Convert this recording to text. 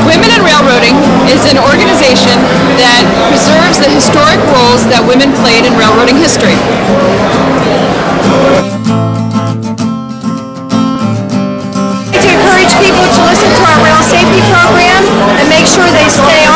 Women in Railroading is an organization that preserves the historic roles that women played in railroading history. To encourage people to listen to our rail safety program and make sure they stay